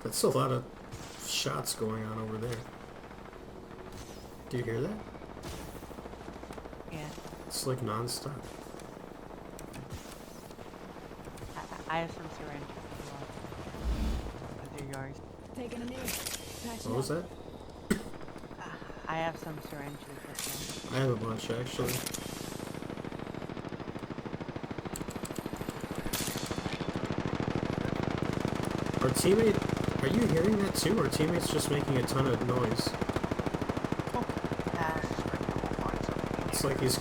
That's a lot of shots going on over there. Do you hear that? Yeah. It's like non-stop. I have some syringe if you want. They're yours. Taking a knee. What was that? I have some syringes if I have a bunch actually. Our teammate, are you hearing that too? Our teammate's just making a ton of noise. you want. It's like he's